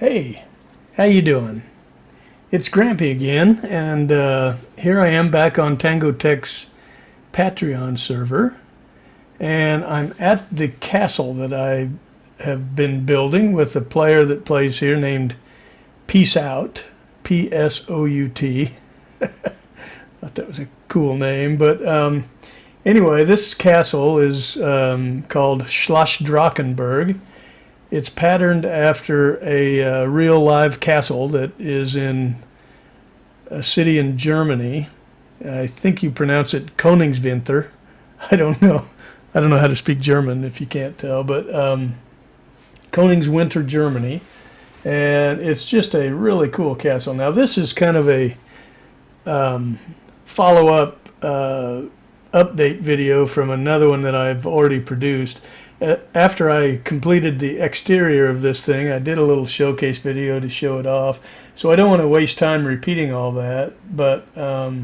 Hey, how you doing? It's Grampy again, and here I am back on Tango Tech's Patreon server, and I'm at the castle that I have been building with a player that plays here named Peace Out, P-S-O-U-T. Thought that was a cool name, but anyway, this castle is called SchlossDrachenburg. It's patterned after a real live castle that is in a city in Germany. I think you pronounce it Königswinter. I don't know. I don't know how to speak German if you can't tell, but Königswinter, Germany. And it's just a really cool castle. Now this is kind of a follow-up update video from another one that I've already produced. After I completed the exterior of this thing, I did a little showcase video to show it off. So I don't want to waste time repeating all that, but I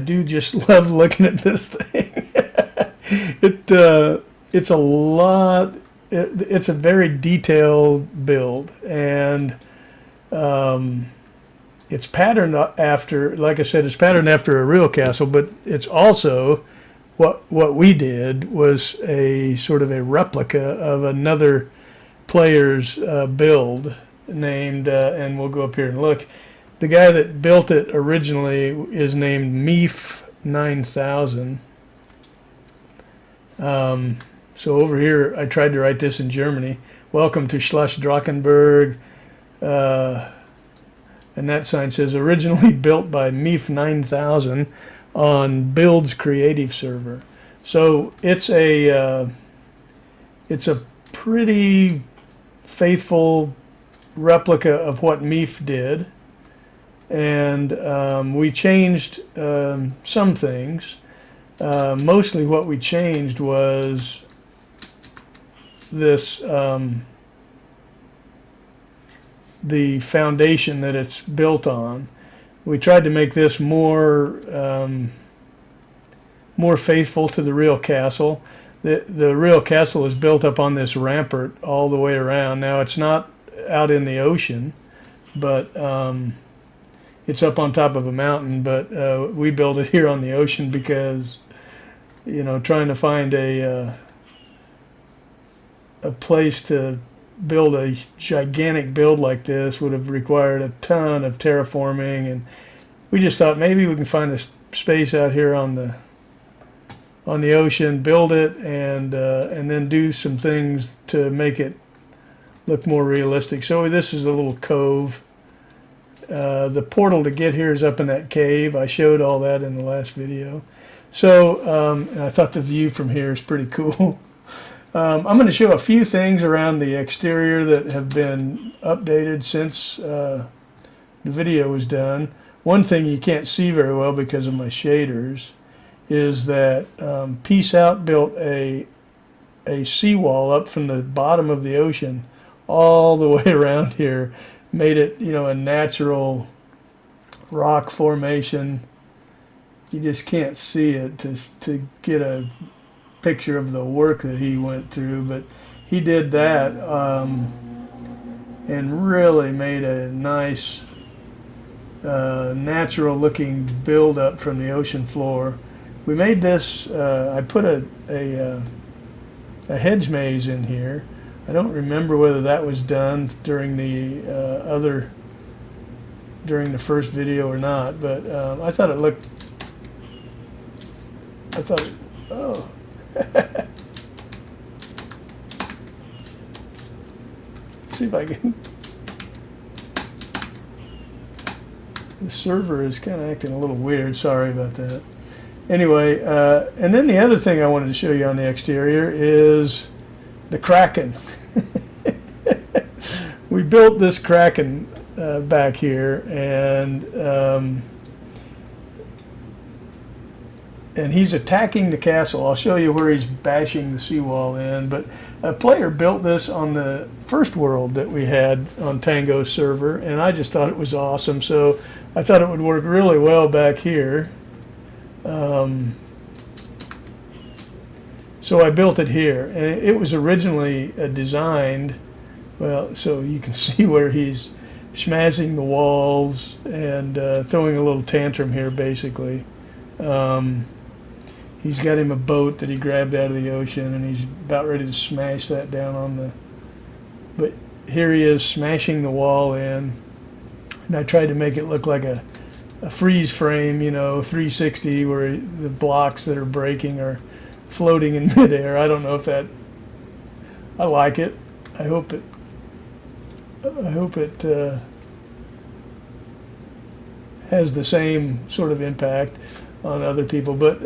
do just love looking at this thing. It's a lot. It's a very detailed build, and it's patterned after, like I said, it's patterned after a real castle, but it's also what we did was a sort of a replica of another player's build named, and we'll go up here and look. The guy that built it originally is named Meef 9000. So over here, I tried to write this in Germany. Welcome to SchlossDrachenburg. And that sign says originally built by Meef 9000 on Build's creative server. So it's a pretty faithful replica of what Meef did, and we changed some things. Mostly what we changed was this. The foundation that it's built on. We tried to make this more faithful to the real castle. The real castle is built up on this rampart all the way around. Now it's not out in the ocean, but it's up on top of a mountain. But we built it here on the ocean because, you know, trying to find a place to build a gigantic build like this would have required a ton of terraforming, and we just thought maybe we can find a space out here on the ocean, build it, and then do some things to make it look more realistic. So this is a little cove. The portal to get here is up in that cave. I showed all that in the last video. So and I thought the view from here is pretty cool. I'm going to show a few things around the exterior that have been updated since the video was done. One thing you can't see very well because of my shaders is that Peace Out built a seawall up from the bottom of the ocean all the way around here. Made it, you know, a natural rock formation. You just can't see it to get a picture of the work that he went through, but he did that and really made a nice natural looking build up from the ocean floor. We made this, I put a hedge maze in here. I don't remember whether that was done during the first video or not, but I thought it looked, oh. See if I can. The server is kind of acting a little weird. Sorry about that. Anyway, and then the other thing I wanted to show you on the exterior is the Kraken. We built this Kraken back here, and he's attacking the castle. I'll show you where he's bashing the seawall in, but a player built this on the first world that we had on Tango's server, and I just thought it was awesome, so I thought it would work really well back here. So So I built it here, and it was originally designed, well, so you can see where he's smashing the walls and throwing a little tantrum here, basically. He's got him a boat that he grabbed out of the ocean, and he's about ready to smash that down on the... But here he is smashing the wall in, and I tried to make it look like a freeze frame, you know, 360, where the blocks that are breaking are floating in midair. I don't know if that... I like it. I hope it has the same sort of impact on other people. But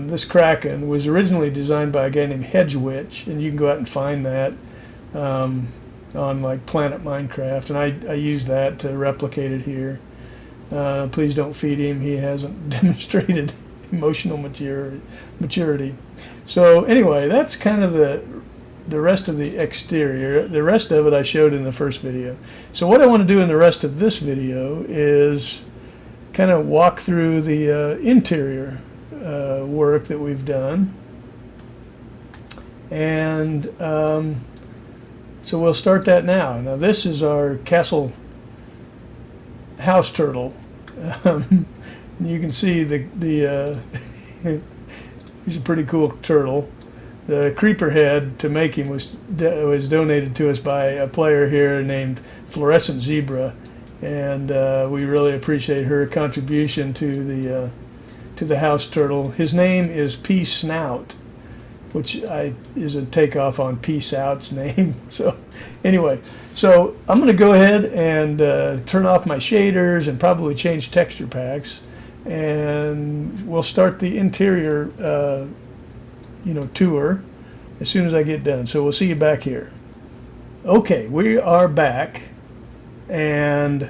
this Kraken was originally designed by a guy named Hedgewitch, and you can go out and find that on like Planet Minecraft, and I used that to replicate it here. Please don't feed him. He hasn't demonstrated emotional maturity. So anyway, that's kind of the rest of the exterior. The rest of it I showed in the first video. So what I want to do in the rest of this video is kind of walk through the interior work that we've done. And so we'll start that now. Now this is our castle house turtle. You can see the he's a pretty cool turtle. The creeper head to make him was donated to us by a player here named Fluorescent Zebra, and we really appreciate her contribution to the house turtle. His name is Pea Snout, which is a takeoff on Peace Out's name. So anyway, so I'm going to go ahead and turn off my shaders and probably change texture packs, and we'll start the interior tour as soon as I get done. So we'll see you back here. Okay, we are back, and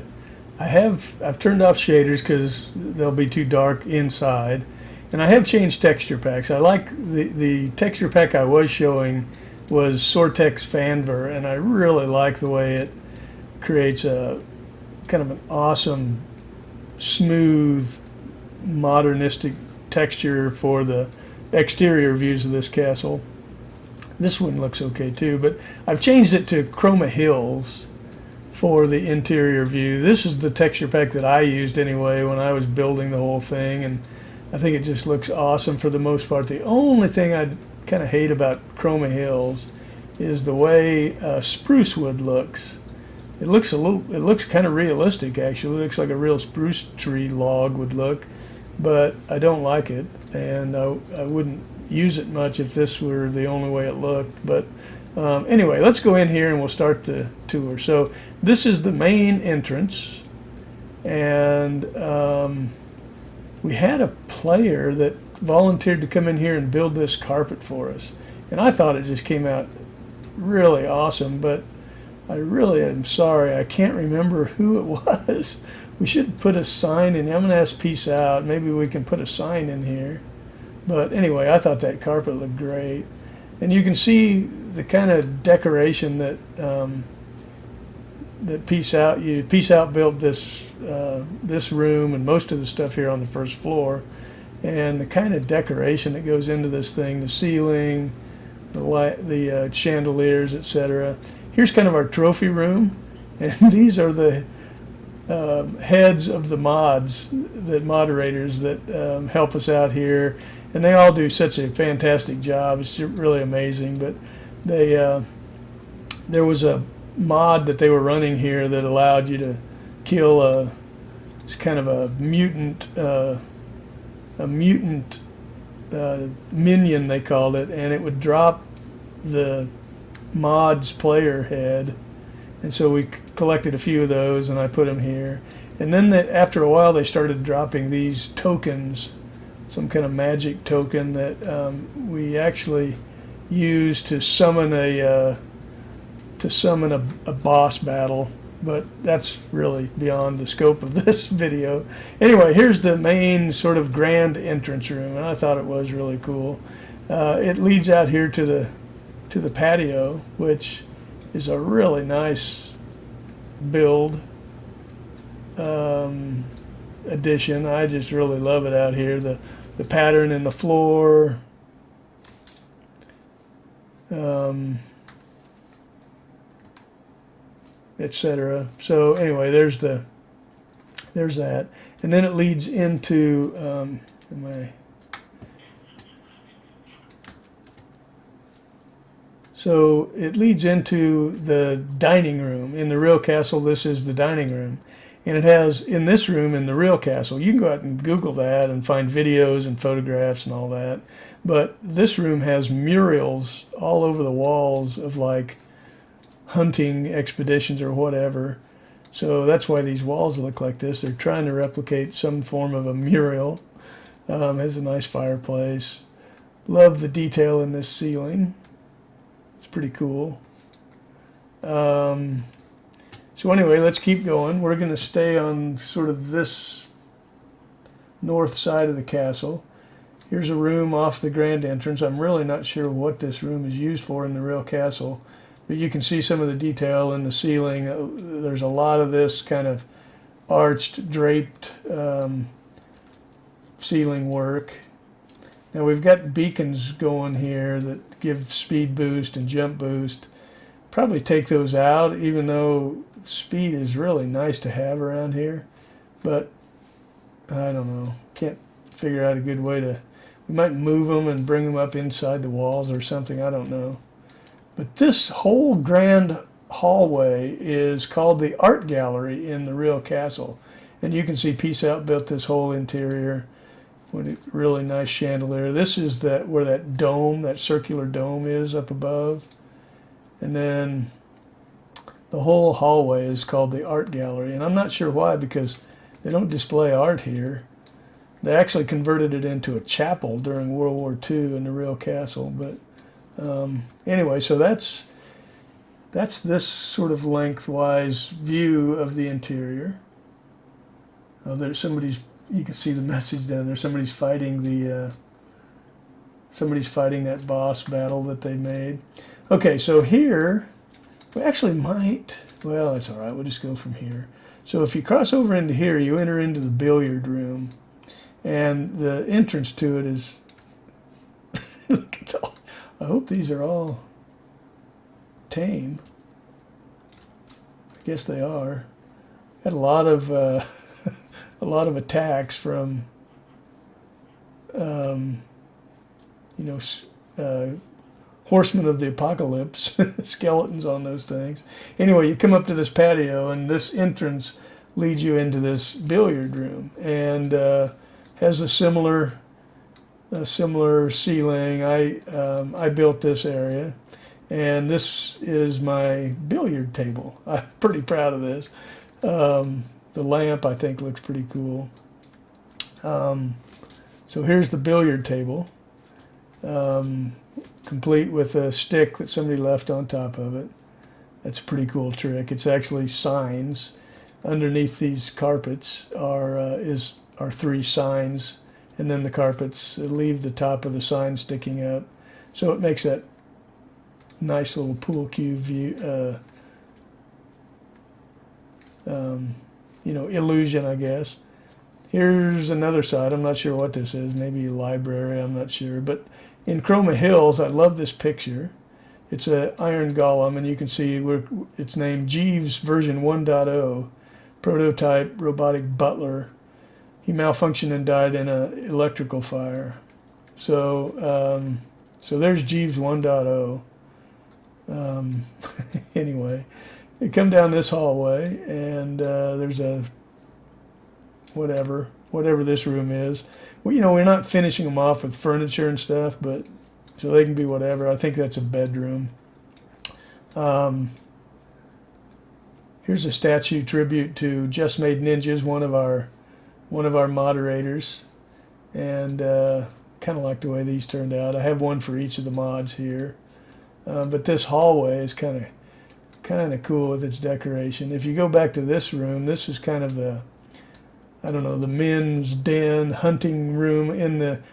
I've turned off shaders because they'll be too dark inside, and I have changed texture packs. I like the texture pack I was showing was Sortex Fanver, and I really like the way it creates a kind of an awesome, smooth, modernistic texture for the exterior views of this castle. This one looks okay too, but I've changed it to Chroma Hills for the interior view. This is the texture pack that I used anyway when I was building the whole thing, and I think it just looks awesome for the most part. The only thing I kind of hate about Chroma Hills is the way spruce wood looks. It looks kind of realistic actually. It looks like a real spruce tree log would look, but I don't like it, and I wouldn't use it much if this were the only way it looked. But anyway, let's go in here and we'll start the tour. So this is the main entrance, and we had a player that volunteered to come in here and build this carpet for us, and I thought it just came out really awesome, but I really am sorry, I can't remember who it was. We should put a sign in. I'm going to ask Peace Out. Maybe we can put a sign in here. But anyway, I thought that carpet looked great. And you can see the kind of decoration that that Peace Out built this room and most of the stuff here on the first floor. And the kind of decoration that goes into this thing, the ceiling, the chandeliers, etc. Here's kind of our trophy room. And these are the heads of the moderators that help us out here, and they all do such a fantastic job. It's really amazing. But there was a mod that they were running here that allowed you to kill it's kind of a mutant minion, they called it, and it would drop the mod's player head. And so we collected a few of those, and I put them here. And then after a while, they started dropping these tokens, some kind of magic token that we actually used to summon a boss battle. But that's really beyond the scope of this video. Anyway, here's the main sort of grand entrance room, and I thought it was really cool. It leads out here to the patio, which is a really nice build addition. I just really love it out here. The pattern in the floor, etc. So anyway, there's that, and then it leads into so it leads into the dining room. In the real castle, this is the dining room. And it has, in this room, in the real castle, you can go out and Google that and find videos and photographs and all that. But this room has murals all over the walls of like hunting expeditions or whatever. So that's why these walls look like this. They're trying to replicate some form of a mural. Has a nice fireplace. Love the detail in this ceiling. It's pretty cool. So anyway, let's keep going. We're going to stay on sort of this north side of the castle. Here's a room off the grand entrance. I'm really not sure what this room is used for in the real castle, but you can see some of the detail in the ceiling. There's a lot of this kind of arched, draped ceiling work. Now we've got beacons going here that give speed boost and jump boost. Probably take those out, even though speed is really nice to have around here. But I don't know. Can't figure out a good way to... We might move them and bring them up inside the walls or something. I don't know. But this whole grand hallway is called the art gallery in the real castle. And you can see Peace Out built this whole interior. What a really nice chandelier. This is where that dome, that circular dome is up above. And then the whole hallway is called the art gallery. And I'm not sure why, because they don't display art here. They actually converted it into a chapel during World War II in the real castle. But anyway, so that's this sort of lengthwise view of the interior. Oh, there's somebody's... You can see the message down there. Somebody's fighting that boss battle that they made. Okay, so here we actually might. Well, that's all right. We'll just go from here. So if you cross over into here, you enter into the billiard room, and the entrance to it is. Look at all. I hope these are all tame. I guess they are. Had a lot of. A lot of attacks from, horsemen of the apocalypse, skeletons on those things. Anyway, you come up to this patio, and this entrance leads you into this billiard room, and has a similar ceiling. I built this area, and this is my billiard table. I'm pretty proud of this. The lamp, I think, looks pretty cool. So here's the billiard table, complete with a stick that somebody left on top of it. That's a pretty cool trick. It's actually signs. Underneath these carpets are 3 signs, and then the carpets leave the top of the sign sticking up. So it makes that nice little pool cue view. Illusion, I guess. Here's another side. I'm not sure what this is. Maybe a library. I'm not sure. But in Chroma Hills, I love this picture. It's an iron golem, and you can see it's named Jeeves version 1.0, prototype robotic butler. He malfunctioned and died in an electrical fire. So, so there's Jeeves 1.0. Anyway. You come down this hallway, and there's a whatever this room is. Well, we're not finishing them off with furniture and stuff, but so they can be whatever. I think that's a bedroom. Here's a statue tribute to Just Made Ninjas, one of our moderators, and kind of like the way these turned out. I have one for each of the mods here, but this hallway is kind of cool with its decoration. If you go back to this room, this is kind of the men's den hunting room.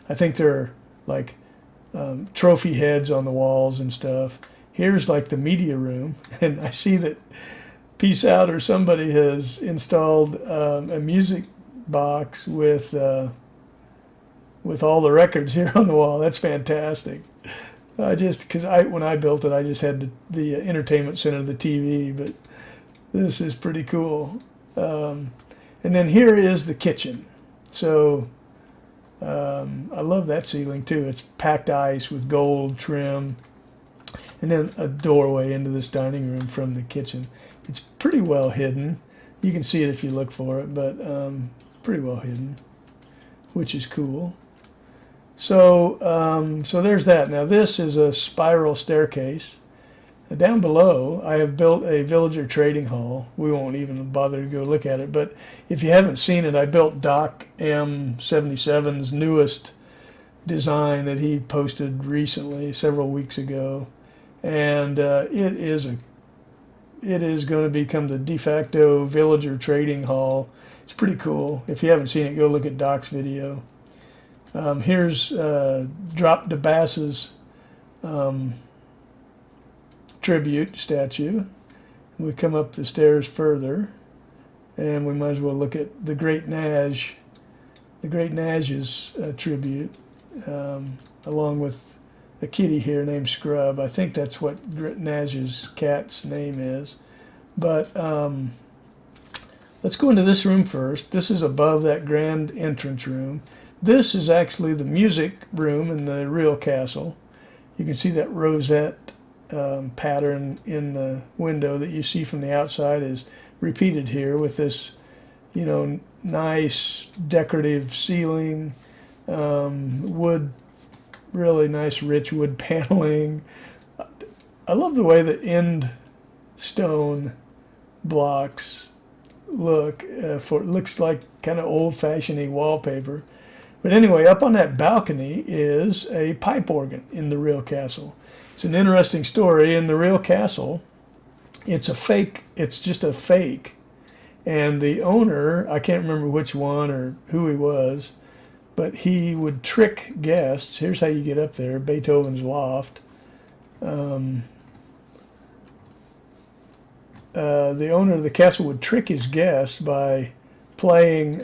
I think there are like trophy heads on the walls and stuff. Here's like the media room, and I see that Peace Out or somebody has installed a music box with all the records here on the wall. That's fantastic. Because when I built it, I just had the entertainment center, the TV, but this is pretty cool. And then here is the kitchen. So I love that ceiling too. It's packed ice with gold trim, and then a doorway into this dining room from the kitchen. It's pretty well hidden. You can see it if you look for it, but pretty well hidden, which is cool. So so there's that. Now this is a spiral staircase. Now down below, I have built a villager trading hall. We won't even bother to go look at it, but if you haven't seen it, I built Doc M77's newest design that he posted recently, several weeks ago, and it is going to become the de facto villager trading hall. It's pretty cool. If you haven't seen it, go look at Doc's video. Here's Drop de Bass's tribute statue. We come up the stairs further, and we might as well look at the Great Nash, Nash's tribute, along with a kitty here named Scrub. I think that's what Nash's cat's name is. But let's go into this room first. This is above that grand entrance room. This is actually the music room in the real castle. You can see that rosette pattern in the window that you see from the outside is repeated here with this, nice decorative ceiling, wood, really nice rich wood paneling. I love the way the end stone blocks look. It looks like kind of old-fashioned wallpaper. But anyway, up on that balcony is a pipe organ in the real castle. It's an interesting story. In the real castle, it's a fake. It's just a fake. And the owner, I can't remember which one or who he was, but he would trick guests. Here's how you get up there, Beethoven's loft. The owner of the castle would trick his guests by playing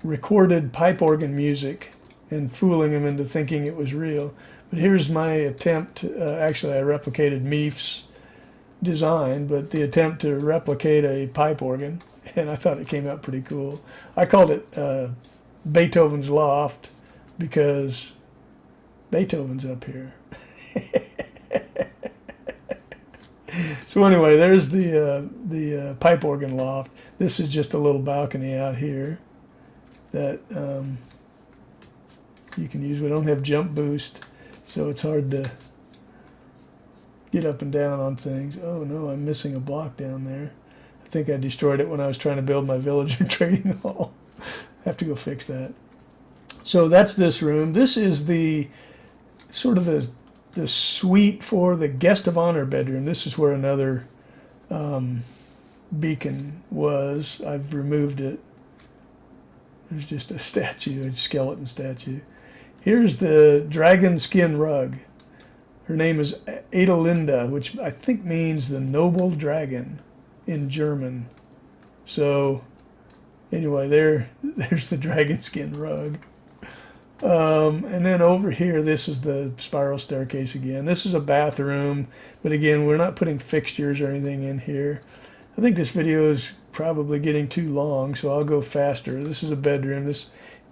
recorded pipe organ music and fooling them into thinking it was real. But here's my attempt. Actually, I replicated Meef's design, but the attempt to replicate a pipe organ, and I thought it came out pretty cool. I called it Beethoven's loft because Beethoven's up here. So anyway, there's the pipe organ loft. This is just a little balcony out here that you can use. We don't have jump boost, so it's hard to get up and down on things. Oh no, I'm missing a block down there. I think I destroyed it when I was trying to build my villager trading hall. I have to go fix that. So that's this room. This is the sort of the suite for the guest of honor bedroom. This is where another beacon was. I've removed it. There's just a statue, a skeleton statue. Here's the dragon skin rug. Her name is Adelinda, which I think means the noble dragon in German. So anyway, there's the dragon skin rug. And then over here, this is the spiral staircase again. This is a bathroom, but again, we're not putting fixtures or anything in here. I think this video is probably getting too long, so I'll go faster. This is a bedroom.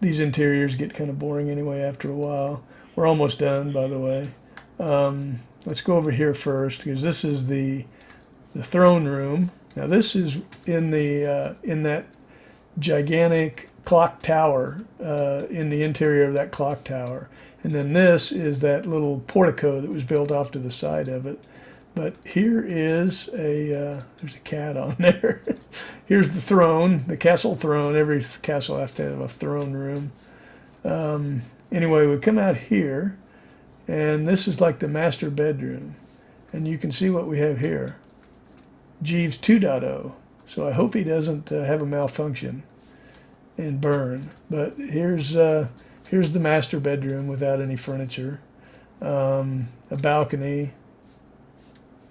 These interiors get kind of boring anyway after a while. We're almost done, by the way. Let's go over here first, because this is the throne room. Now this is in that gigantic clock tower, in the interior of that clock tower. And then this is that little portico that was built off to the side of it. But here is there's a cat on there. Here's the throne, the castle throne. Every castle has to have a throne room. Anyway, we come out here, and this is like the master bedroom. And you can see what we have here. Jeeves 2.0. So I hope he doesn't have a malfunction and burn. But here's the master bedroom without any furniture. A balcony,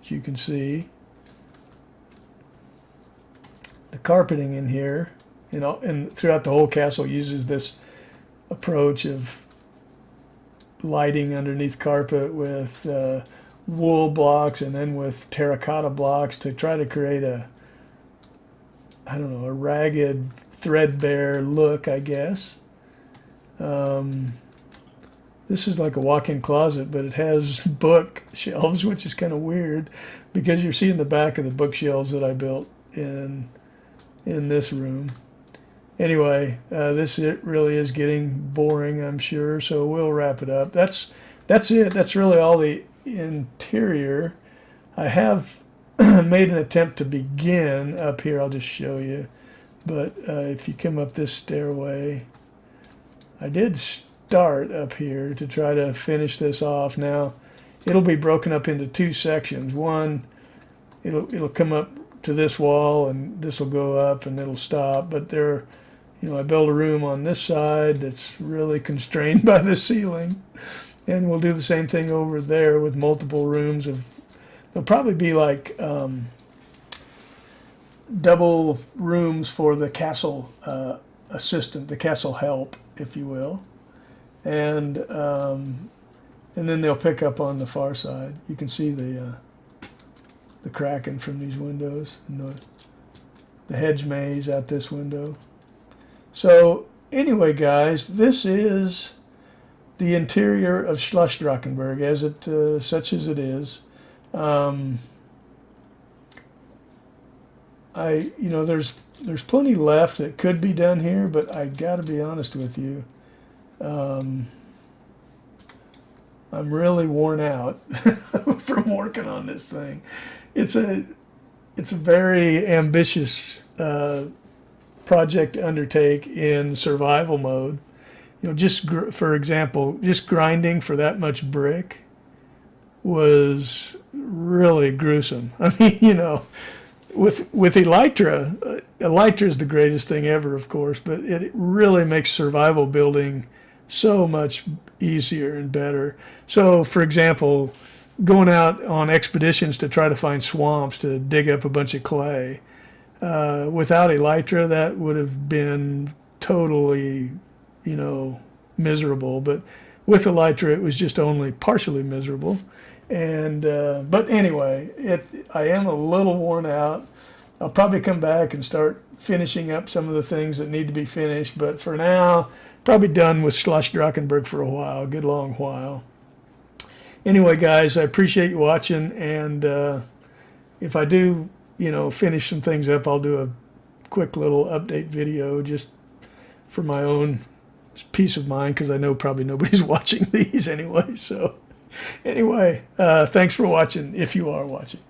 as you can see. The carpeting in here, and throughout the whole castle, uses this approach of lighting underneath carpet with wool blocks and then with terracotta blocks to try to create a, I don't know, a ragged, threadbare look, I guess. This is like a walk-in closet, but it has bookshelves, which is kind of weird because you're seeing the back of the bookshelves that I built in this room. Anyway, it really is getting boring, I'm sure, so we'll wrap it up. That's it. That's really all the interior. I have made an attempt to begin up here. I'll just show you. But if you come up this stairway, I did start up here to try to finish this off. Now, it'll be broken up into two sections. One, it'll come up to this wall, and this will go up, and it'll stop. But there, I built a room on this side that's really constrained by the ceiling, and we'll do the same thing over there with multiple rooms. There'll probably be like double rooms for the castle assistant, the castle help, if you will, and then they'll pick up on the far side. You can see the cracking from these windows, and the hedge maze out this window. So anyway, guys, this is the interior of SchlossDrachenburg as it such as it is. There's plenty left that could be done here, but I got to be honest with you. I'm really worn out from working on this thing. It's a very ambitious project to undertake in survival mode. Just for example, just grinding for that much brick was really gruesome. I mean, with Elytra, Elytra is the greatest thing ever, of course, but it really makes survival building so much easier and better. So, for example, going out on expeditions to try to find swamps to dig up a bunch of clay, without Elytra, that would have been totally, miserable. But with Elytra, it was just only partially miserable. And but anyway, I am a little worn out. I'll probably come back and start finishing up some of the things that need to be finished. But for now, probably done with SchlossDrachenburg for a while, a good long while. Anyway, guys, I appreciate you watching. And if I do, finish some things up, I'll do a quick little update video just for my own peace of mind, because I know probably nobody's watching these anyway. So anyway, thanks for watching, if you are watching.